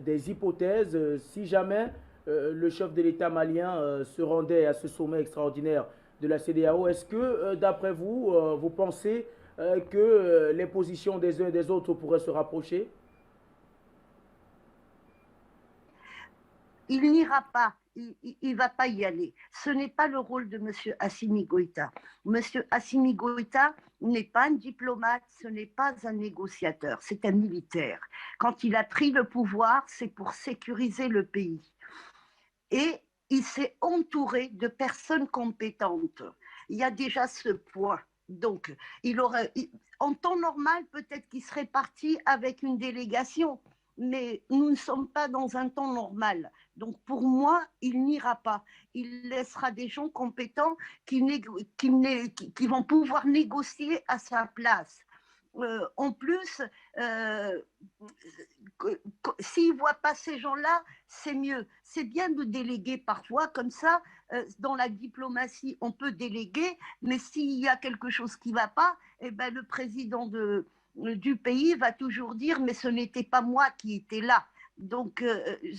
des hypothèses si jamais le chef de l'État malien se rendait à ce sommet extraordinaire de la CEDEAO. Est-ce que, d'après vous, vous pensez que les positions des uns et des autres pourraient se rapprocher? Il n'ira pas, il ne va pas y aller. Ce n'est pas le rôle de M. Assimi Goïta. M. Assimi Goïta n'est pas un diplomate, ce n'est pas un négociateur, c'est un militaire. Quand il a pris le pouvoir, c'est pour sécuriser le pays. Et il s'est entouré de personnes compétentes. Il y a déjà ce point. Donc, en temps normal, peut-être qu'il serait parti avec une délégation, mais nous ne sommes pas dans un temps normal. Donc, pour moi, il n'ira pas. Il laissera des gens compétents qui vont pouvoir négocier à sa place. En plus, euh, s'ils ne voient pas ces gens-là, c'est mieux. C'est bien de déléguer parfois, comme ça, dans la diplomatie, on peut déléguer, mais s'il y a quelque chose qui ne va pas, eh ben, le président du pays va toujours dire, mais ce n'était pas moi qui étais là. Donc,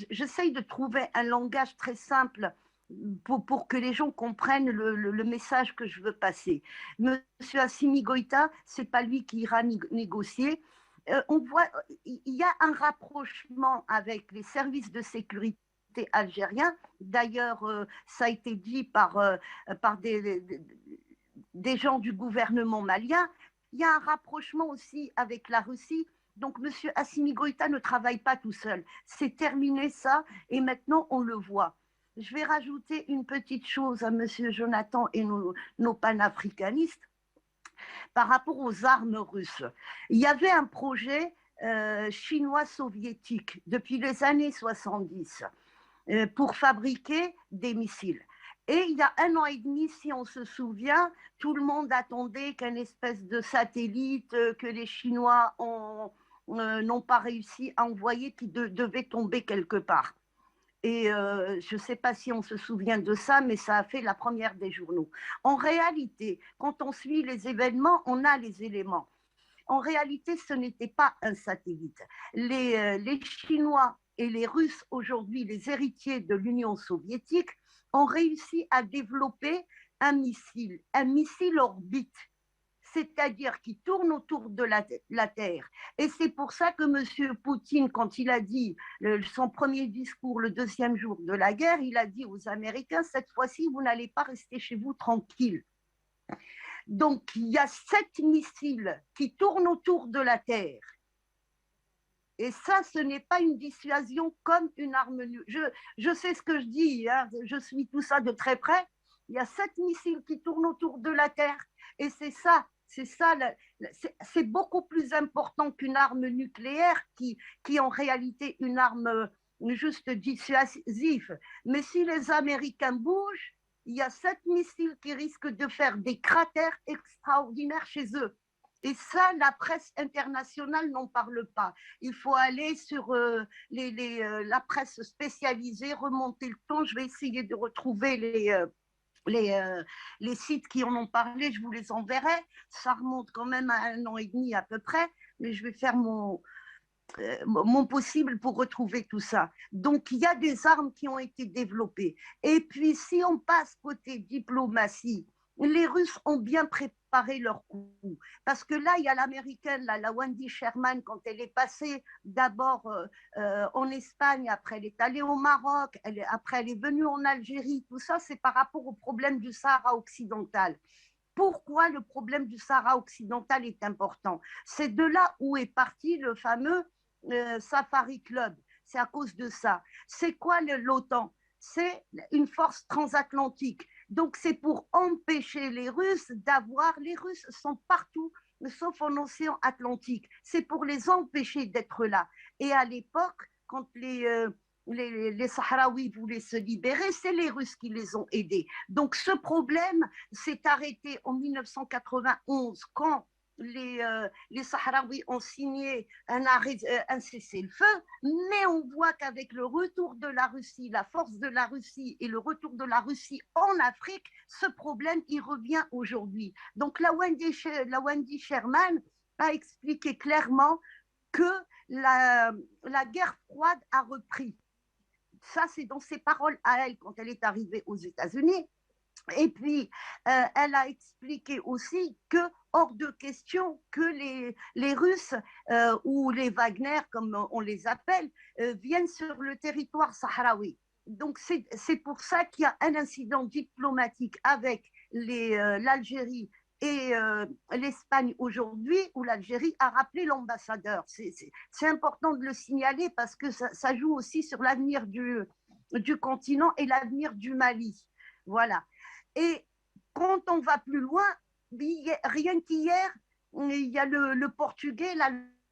j'essaye de trouver un langage très simple pour que les gens comprennent le message que je veux passer. Monsieur Assimi Goïta, c'est pas lui qui ira négocier. On voit, il y a un rapprochement avec les services de sécurité algériens. D'ailleurs, ça a été dit par des gens du gouvernement malien. Il y a un rapprochement aussi avec la Russie. Donc, M. Assimi Goïta ne travaille pas tout seul. C'est terminé ça, et maintenant on le voit. Je vais rajouter une petite chose à M. Jonathan et nos panafricanistes par rapport aux armes russes. Il y avait un projet chinois-soviétique depuis les années 70 pour fabriquer des missiles. Et il y a 1 an et demi, si on se souvient, tout le monde attendait qu'un espèce de satellite que les Chinois n'ont pas réussi à envoyer qui devait tomber quelque part. Et je ne sais pas si on se souvient de ça, mais ça a fait la première des journaux. En réalité, quand on suit les événements, on a les éléments. En réalité, ce n'était pas un satellite. Les Chinois et les Russes, aujourd'hui les héritiers de l'Union soviétique, ont réussi à développer un missile orbite, c'est-à-dire qui tourne autour de la Terre. Et c'est pour ça que M. Poutine, quand il a dit son premier discours le deuxième jour de la guerre, il a dit aux Américains, cette fois-ci, vous n'allez pas rester chez vous tranquille. Donc, il y a 7 missiles qui tournent autour de la Terre. Et ça, ce n'est pas une dissuasion comme une arme nucléaire. Je sais ce que je dis, hein, je suis tout ça de très près. Il y a 7 missiles qui tournent autour de la Terre. Et c'est ça, c'est beaucoup plus important qu'une arme nucléaire qui est en réalité une arme juste dissuasive. Mais si les Américains bougent, il y a 7 missiles qui risquent de faire des cratères extraordinaires chez eux. Et ça, la presse internationale n'en parle pas. Il faut aller sur la presse spécialisée, remonter le temps. Je vais essayer de retrouver les sites qui en ont parlé, je vous les enverrai. Ça remonte quand même à 1 an et demi à peu près, mais je vais faire mon possible pour retrouver tout ça. Donc, il y a des armes qui ont été développées. Et puis, si on passe côté diplomatie, les Russes ont bien préparé leur coup. Parce que là, il y a l'américaine, la Wendy Sherman, quand elle est passée d'abord en Espagne, après elle est allée au Maroc, après elle est venue en Algérie, tout ça, c'est par rapport au problème du Sahara occidental. Pourquoi le problème du Sahara occidental est important? C'est de là où est parti le fameux Safari Club. C'est à cause de ça. C'est quoi l'OTAN? C'est une force transatlantique. Donc c'est pour empêcher les Russes d'avoir... Les Russes sont partout, sauf en océan Atlantique. C'est pour les empêcher d'être là. Et à l'époque, quand les Sahraouis voulaient se libérer, c'est les Russes qui les ont aidés. Donc ce problème s'est arrêté en 1991 quand les Sahraouis ont signé un cessez-le-feu, mais on voit qu'avec le retour de la Russie, la force de la Russie et le retour de la Russie en Afrique, ce problème, il revient aujourd'hui. Donc la Wendy Sherman a expliqué clairement que la guerre froide a repris. Ça, c'est dans ses paroles à elle quand elle est arrivée aux États-Unis. Et puis, elle a expliqué aussi que hors de question que les Russes ou les Wagner, comme on les appelle, viennent sur le territoire sahraoui. Donc, c'est pour ça qu'il y a un incident diplomatique avec l'Algérie et l'Espagne aujourd'hui, où l'Algérie a rappelé l'ambassadeur. C'est important de le signaler parce que ça joue aussi sur l'avenir du continent et l'avenir du Mali. Voilà. Et quand on va plus loin, rien qu'hier, il y a le Portugais,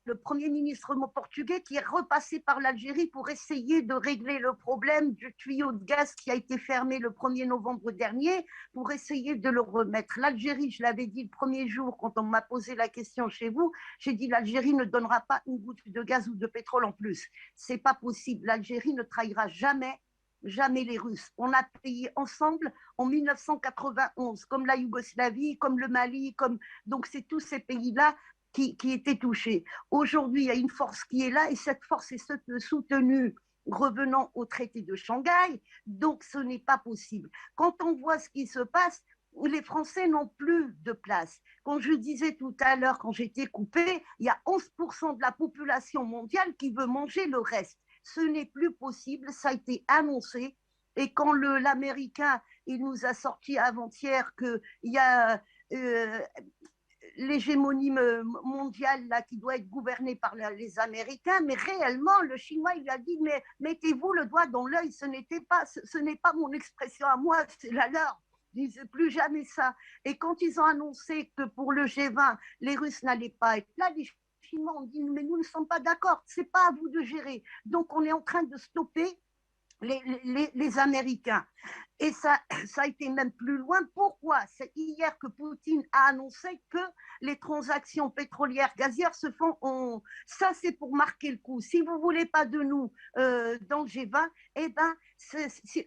le Premier ministre portugais qui est repassé par l'Algérie pour essayer de régler le problème du tuyau de gaz qui a été fermé le 1er novembre dernier, pour essayer de le remettre. L'Algérie, je l'avais dit le premier jour quand on m'a posé la question chez vous, j'ai dit l'Algérie ne donnera pas une goutte de gaz ou de pétrole en plus. C'est pas possible. L'Algérie ne trahira jamais les Russes. On a payé ensemble en 1991, comme la Yougoslavie, comme le Mali, donc c'est tous ces pays-là qui étaient touchés. Aujourd'hui, il y a une force qui est là et cette force est soutenue revenant au traité de Shanghai, donc ce n'est pas possible. Quand on voit ce qui se passe, les Français n'ont plus de place. Quand je disais tout à l'heure, quand j'étais coupée, il y a 11% de la population mondiale qui veut manger le reste. Ce n'est plus possible, ça a été annoncé. Et quand l'Américain, il nous a sorti avant-hier qu'il y a l'hégémonie mondiale là, qui doit être gouvernée par les Américains, mais réellement, le Chinois, il a dit, mais mettez-vous le doigt dans l'œil, ce n'est pas mon expression à moi, c'est la leur. Ils ne disaient plus jamais ça. Et quand ils ont annoncé que pour le G20, les Russes n'allaient pas être là, les Chinois ont dit, mais nous ne sommes pas d'accord, ce n'est pas à vous de gérer. Donc, on est en train de stopper les Américains. Et ça a été même plus loin. Pourquoi? C'est hier que Poutine a annoncé que les transactions pétrolières, gazières se font. Ça, c'est pour marquer le coup. Si vous ne voulez pas de nous dans le G20, eh ben,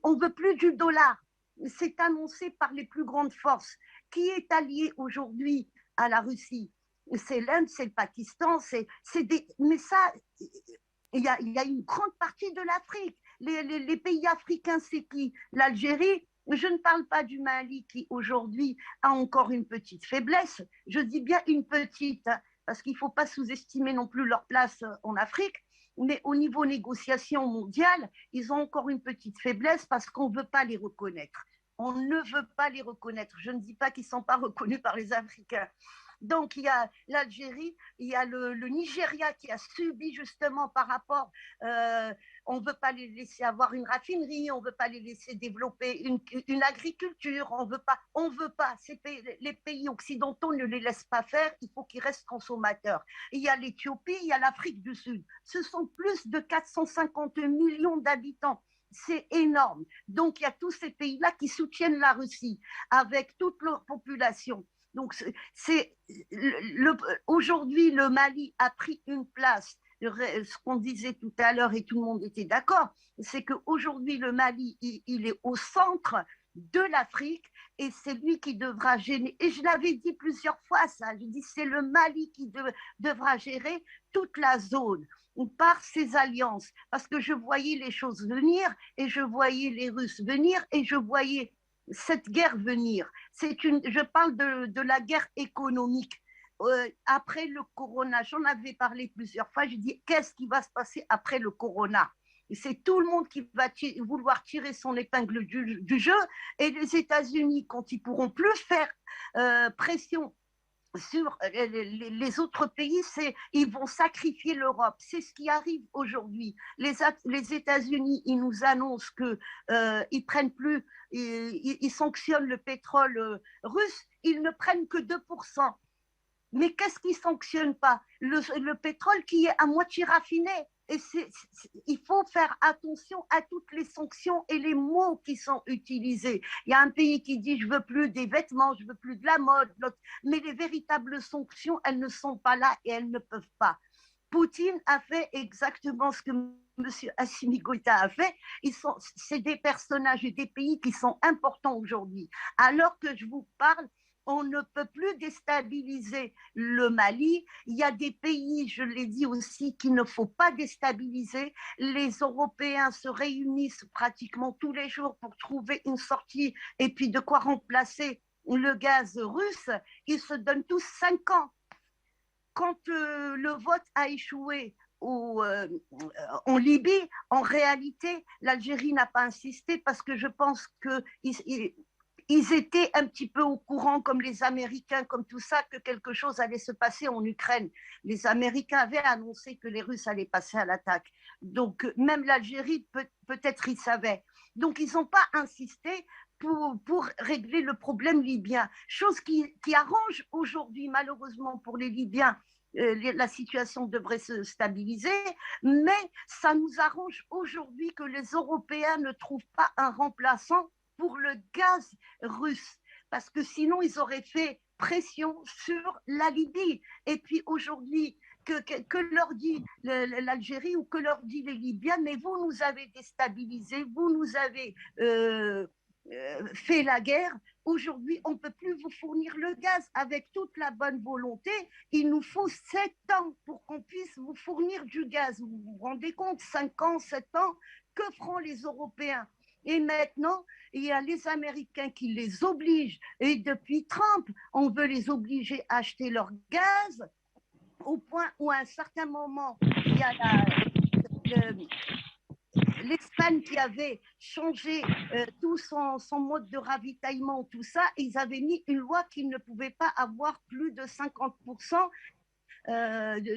on ne veut plus du dollar. C'est annoncé par les plus grandes forces. Qui est allié aujourd'hui à la Russie? C'est l'Inde, c'est le Pakistan, mais ça, il y a une grande partie de l'Afrique. Les pays africains, c'est qui? L'Algérie. Je ne parle pas du Mali qui aujourd'hui a encore une petite faiblesse. Je dis bien une petite, parce qu'il ne faut pas sous-estimer non plus leur place en Afrique. Mais au niveau négociation mondiale, ils ont encore une petite faiblesse parce qu'on ne veut pas les reconnaître. On ne veut pas les reconnaître. Je ne dis pas qu'ils ne sont pas reconnus par les Africains. Donc, il y a l'Algérie, il y a le Nigeria qui a subi justement par rapport, on ne veut pas les laisser avoir une raffinerie, on ne veut pas les laisser développer une agriculture, on veut pas. Les pays occidentaux ne les laissent pas faire, il faut qu'ils restent consommateurs. Il y a l'Éthiopie, il y a l'Afrique du Sud. Ce sont plus de 450 millions d'habitants. C'est énorme. Donc, il y a tous ces pays-là qui soutiennent la Russie avec toute leur population. Donc, aujourd'hui, le Mali a pris une place. Ce qu'on disait tout à l'heure et tout le monde était d'accord, c'est qu'aujourd'hui, le Mali, il est au centre de l'Afrique et c'est lui qui devra gérer. Et je l'avais dit plusieurs fois, ça. Je dis c'est le Mali qui devra gérer toute la zone par ses alliances. Parce que je voyais les choses venir et je voyais les Russes venir et je voyais cette guerre venir. Je parle de la guerre économique. Après le corona, j'en avais parlé plusieurs fois, je dis qu'est-ce qui va se passer après le corona? C'est tout le monde qui va vouloir tirer son épingle du jeu et les États-Unis, quand ils pourront plus faire pression sur les autres pays, ils vont sacrifier l'Europe. C'est ce qui arrive aujourd'hui. Les États-Unis, ils nous annoncent qu'ils prennent plus, ils sanctionnent le pétrole russe, ils ne prennent que 2%. Mais qu'est-ce qu'ils ne sanctionnent pas? Le pétrole qui est à moitié raffiné. Et il faut faire attention à toutes les sanctions et les mots qui sont utilisés. Il y a un pays qui dit je veux plus des vêtements, je veux plus de la mode, mais les véritables sanctions, elles ne sont pas là et elles ne peuvent pas. Poutine a fait exactement ce que M. Assimi Goïta a fait. C'est des personnages et des pays qui sont importants aujourd'hui. Alors que je vous parle, On ne peut plus déstabiliser le Mali. Il y a des pays, je l'ai dit aussi, qu'il ne faut pas déstabiliser. Les Européens se réunissent pratiquement tous les jours pour trouver une sortie et puis de quoi remplacer le gaz russe. Ils se donnent tous 5 ans. Quand le vote a échoué en Libye, en réalité, l'Algérie n'a pas insisté parce que je pense qu'ils étaient un petit peu au courant, comme les Américains, comme tout ça, que quelque chose allait se passer en Ukraine. Les Américains avaient annoncé que les Russes allaient passer à l'attaque. Donc, même l'Algérie, peut-être, ils savaient. Donc, ils n'ont pas insisté pour régler le problème libyen. Chose qui arrange aujourd'hui, malheureusement, pour les Libyens. La situation devrait se stabiliser, mais ça nous arrange aujourd'hui que les Européens ne trouvent pas un remplaçant pour le gaz russe, parce que sinon ils auraient fait pression sur la Libye. Et puis aujourd'hui, que leur dit l'Algérie ou que leur dit les Libyens, mais vous nous avez déstabilisés, vous nous avez fait la guerre. Aujourd'hui, on ne peut plus vous fournir le gaz avec toute la bonne volonté. Il nous faut 7 ans pour qu'on puisse vous fournir du gaz. Vous vous rendez compte, 5 ans, 7 ans, que feront les Européens? Et maintenant, il y a les Américains qui les obligent. Et depuis Trump, on veut les obliger à acheter leur gaz au point où à un certain moment, il y a l'Espagne qui avait changé tout son mode de ravitaillement, tout ça, ils avaient mis une loi qu'ils ne pouvaient pas avoir plus de 50%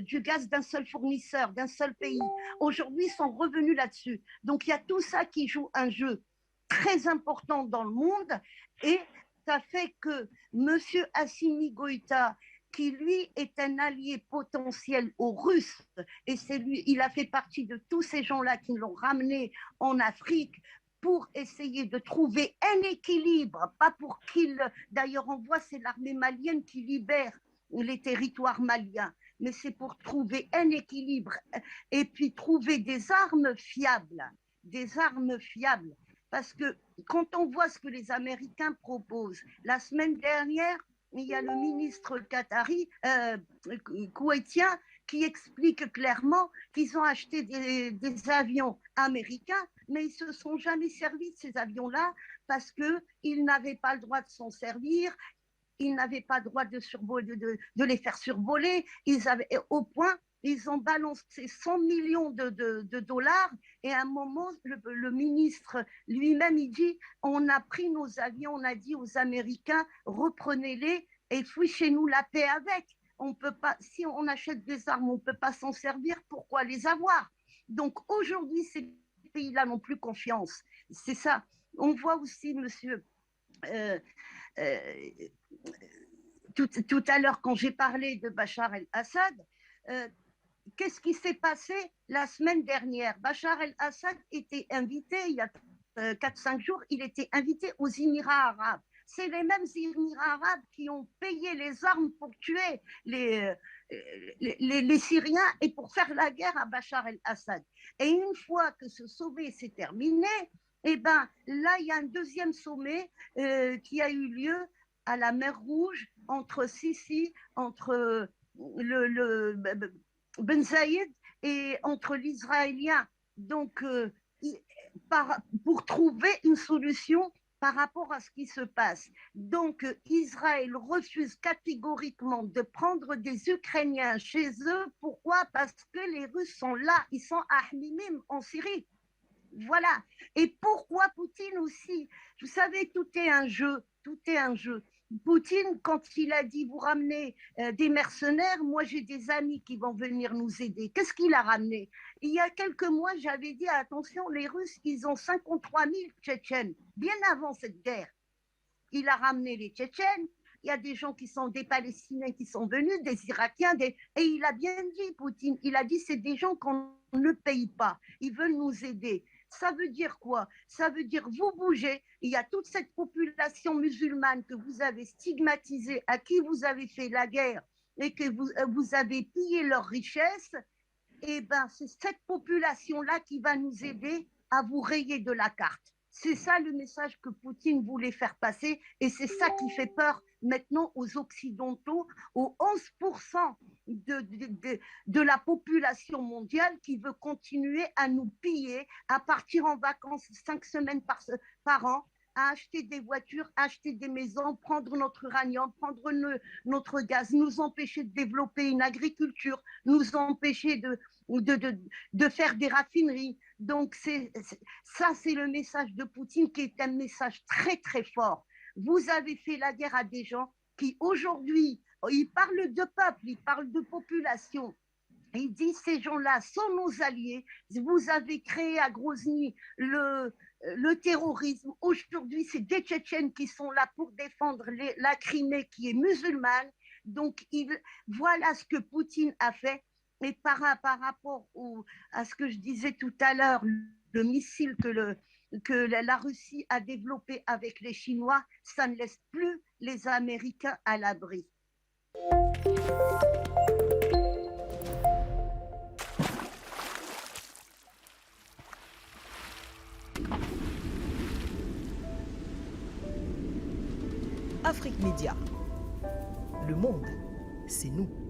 du gaz d'un seul fournisseur, d'un seul pays. Aujourd'hui, ils sont revenus là-dessus. Donc, il y a tout ça qui joue un jeu très important dans le monde et ça fait que M. Assimi Goïta, qui lui est un allié potentiel aux Russes, et c'est lui, il a fait partie de tous ces gens-là qui l'ont ramené en Afrique pour essayer de trouver un équilibre, pas pour qu'il... D'ailleurs, on voit, c'est l'armée malienne qui libère les territoires maliens, mais c'est pour trouver un équilibre et puis trouver des armes fiables, parce que quand on voit ce que les Américains proposent, la semaine dernière, il y a le ministre koweïtien qui explique clairement qu'ils ont acheté des avions américains, mais ils ne se sont jamais servis de ces avions-là parce qu'ils n'avaient pas le droit de s'en servir, ils n'avaient pas le droit de les faire survoler, au point ils ont balancé 100 millions de dollars et à un moment, le ministre lui-même, il dit, on a pris nos avions, on a dit aux Américains, reprenez-les et fichez-nous la paix avec. On peut pas, si on achète des armes, on ne peut pas s'en servir, pourquoi les avoir? Donc aujourd'hui, ces pays-là n'ont plus confiance. C'est ça. On voit aussi, monsieur, tout à l'heure, quand j'ai parlé de Bachar el-Assad, qu'est-ce qui s'est passé la semaine dernière? Bachar el-Assad était invité, il y a 4-5 jours, il était invité aux Émirats arabes. C'est les mêmes Émirats arabes qui ont payé les armes pour tuer les Syriens et pour faire la guerre à Bachar el-Assad. Et une fois que ce sommet s'est terminé, eh ben, là, il y a un deuxième sommet qui a eu lieu à la mer Rouge entre Sisi, entre le Ben Zayed et entre l'Israélien. Donc, pour trouver une solution par rapport à ce qui se passe. Donc, Israël refuse catégoriquement de prendre des Ukrainiens chez eux. Pourquoi? Parce que les Russes sont là, ils sont à Hamimim en Syrie. Voilà. Et pourquoi Poutine aussi? Vous savez, tout est un jeu, tout est un jeu. Poutine, quand il a dit vous ramenez des mercenaires, moi j'ai des amis qui vont venir nous aider. Qu'est-ce qu'il a ramené? Il y a quelques mois, j'avais dit attention, les Russes, ils ont 53 000 Tchétchènes, bien avant cette guerre. Il a ramené les Tchétchènes, il y a des gens qui sont des Palestiniens qui sont venus, des Irakiens, et il a bien dit, Poutine, il a dit c'est des gens qu'on ne paye pas, ils veulent nous aider. Ça veut dire quoi? Ça veut dire vous bougez, il y a toute cette population musulmane que vous avez stigmatisée, à qui vous avez fait la guerre et que vous avez pillé leurs richesses, et ben c'est cette population-là qui va nous aider à vous rayer de la carte. C'est ça le message que Poutine voulait faire passer et c'est ça qui fait peur maintenant aux Occidentaux, aux 11% de la population mondiale qui veut continuer à nous piller, à partir en vacances 5 semaines par an, à acheter des voitures, acheter des maisons, prendre notre uranium, prendre notre gaz, nous empêcher de développer une agriculture, nous empêcher de faire des raffineries. Donc ça, c'est le message de Poutine qui est un message très, très fort. Vous avez fait la guerre à des gens qui, aujourd'hui, ils parlent de peuple, ils parlent de population. Il dit ces gens-là sont nos alliés. Vous avez créé à Grozny le terrorisme. Aujourd'hui, c'est des Tchétchènes qui sont là pour défendre la Crimée qui est musulmane. Donc, voilà ce que Poutine a fait. Et par rapport à ce que je disais tout à l'heure, le missile que la Russie a développé avec les Chinois, ça ne laisse plus les Américains à l'abri. Afrique Média. Le monde, c'est nous.